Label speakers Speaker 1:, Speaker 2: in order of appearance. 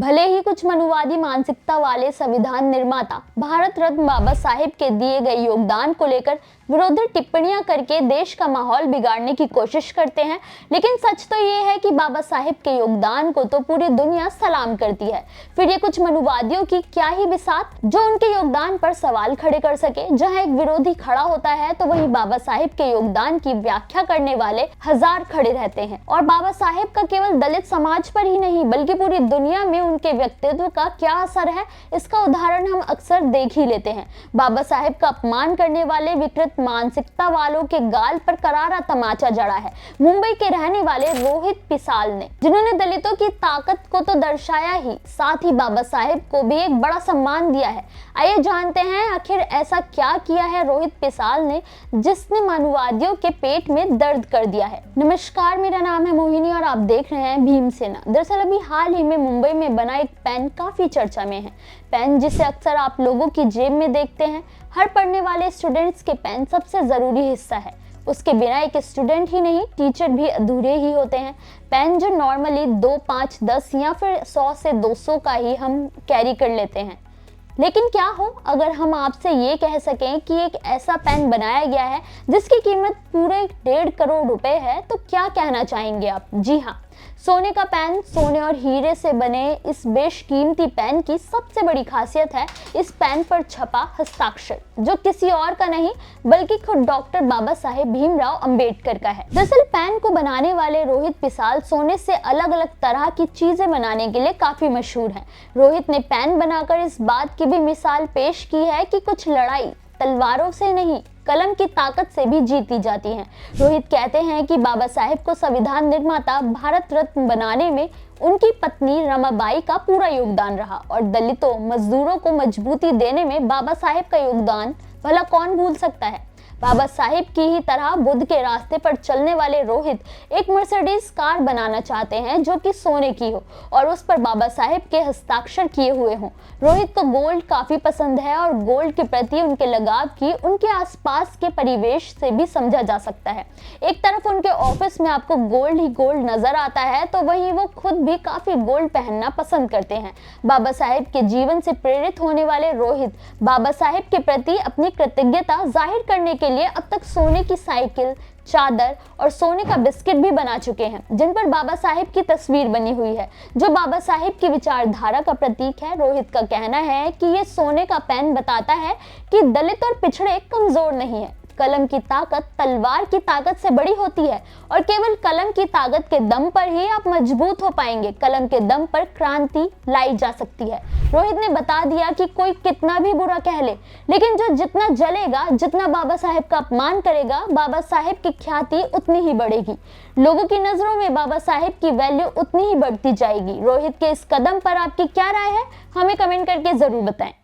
Speaker 1: भले ही कुछ मनुवादी मानसिकता वाले संविधान निर्माता भारत रत्न बाबा साहेब के दिए गए योगदान को लेकर विरोधी टिप्पणियां करके देश का माहौल बिगाड़ने की कोशिश करते हैं, लेकिन सच तो ये है कि बाबा साहेब के योगदान को तो पूरी दुनिया सलाम करती है। फिर ये कुछ मनुवादियों की क्या ही बिसात जो उनके योगदान पर सवाल खड़े कर सके। जहां एक विरोधी खड़ा होता है तो वहीं बाबा साहेब के योगदान की व्याख्या करने वाले हजार खड़े रहते हैं। और बाबा साहेब का केवल दलित समाज पर ही नहीं बल्कि पूरी दुनिया में उनके व्यक्तित्व का क्या असर है, इसका उदाहरण हम अक्सर देख ही लेते हैं। बाबा साहेब का अपमान करने वाले विकृत मानसिकता वालों के गाल पर करारा तमाचा जड़ा है मुंबई के रहने वाले रोहित पिसाल ने, जिन्होंने दलितों की ताकत को तो दर्शाया ही, साथ ही बाबा साहेब को भी एक बड़ा सम्मान दिया है। आइए जानते हैं आखिर ऐसा क्या किया है रोहित पिसाल ने जिसने मानववादियों के पेट में दर्द कर दिया है। नमस्कार, मेरा नाम है मोहिनी और आप देख रहे हैं भीमसेना। दरअसल अभी हाल ही में मुंबई में बना एक पेन काफी चर्चा में है। पेन जिसे अक्सर आप लोगों की जेब में देखते हैं। हर पढ़ने वाले स्टूडेंट्स के पेन सबसे जरूरी हिस्सा है। उसके बिना एक स्टूडेंट ही नहीं, टीचर भी अधूरे ही होते हैं। पेन जो नॉर्मली 2, 5, 10 या फिर 100 से 200 का ही हम कैरी कर लेते हैं, लेकिन क्या हो अगर हम आपसे ये कह सकें कि एक ऐसा पेन बनाया गया है जिसकी कीमत पूरे 1.5 करोड़ रुपए है, तो क्या कहना चाहेंगे आप? जी हाँ, सोने का पेन। सोने और हीरे से बने इस बेशकीमती पेन की सबसे बड़ी खासियत है इस पेन पर छपा हस्ताक्षर, जो किसी और का नहीं बल्कि खुद डॉक्टर बाबा साहेब भीमराव अंबेडकर का है। दरअसल पेन को बनाने वाले रोहित पिसाल सोने से अलग अलग तरह की चीजें बनाने के लिए काफी मशहूर हैं। रोहित ने पेन बनाकर इस बात की भी मिसाल पेश की है कि कुछ लड़ाई तलवारों से नहीं, कलम की ताकत से भी जीती जाती हैं। रोहित कहते हैं कि बाबा साहेब को संविधान निर्माता भारत रत्न बनाने में उनकी पत्नी रमाबाई का पूरा योगदान रहा और दलितों मजदूरों को मजबूती देने में बाबा साहेब का योगदान भला कौन भूल सकता है। बाबा साहेब की ही तरह बुद्ध के रास्ते पर चलने वाले रोहित एक मर्सिडीज कार बनाना चाहते हैं जो कि सोने की हो और उस पर बाबा साहेब के हस्ताक्षर किए हुए हों। रोहित को गोल्ड काफी पसंद है और गोल्ड के प्रति उनके लगाव की उनके आसपास के परिवेश से भी समझा जा सकता है। एक तरफ उनके ऑफिस में आपको गोल्ड ही गोल्ड नजर आता है तो वहीं वो खुद भी काफी गोल्ड पहनना पसंद करते हैं। बाबा साहेब के जीवन से प्रेरित होने वाले रोहित बाबा साहेब के प्रति अपनी कृतज्ञता जाहिर करने के लिए अब तक सोने की साइकिल, चादर और सोने का बिस्किट भी बना चुके हैं जिन पर बाबा साहेब की तस्वीर बनी हुई है, जो बाबा साहेब की विचारधारा का प्रतीक है। रोहित का कहना है कि ये सोने का पेन बताता है कि दलित और पिछड़े कमजोर नहीं है। कलम की ताकत तलवार की ताकत से बड़ी होती है और केवल कलम की ताकत के दम पर ही आप मजबूत हो पाएंगे। कलम के दम पर क्रांति लाई जा सकती है। रोहित ने बता दिया कि कोई कितना भी बुरा कह ले, लेकिन जो जितना जलेगा, जितना बाबा साहेब का अपमान करेगा, बाबा साहेब की ख्याति उतनी ही बढ़ेगी। लोगों की नजरों में बाबा साहेब की वैल्यू उतनी ही बढ़ती जाएगी। रोहित के इस कदम पर आपकी क्या राय है? हमें कमेंट करके जरूर बताएं।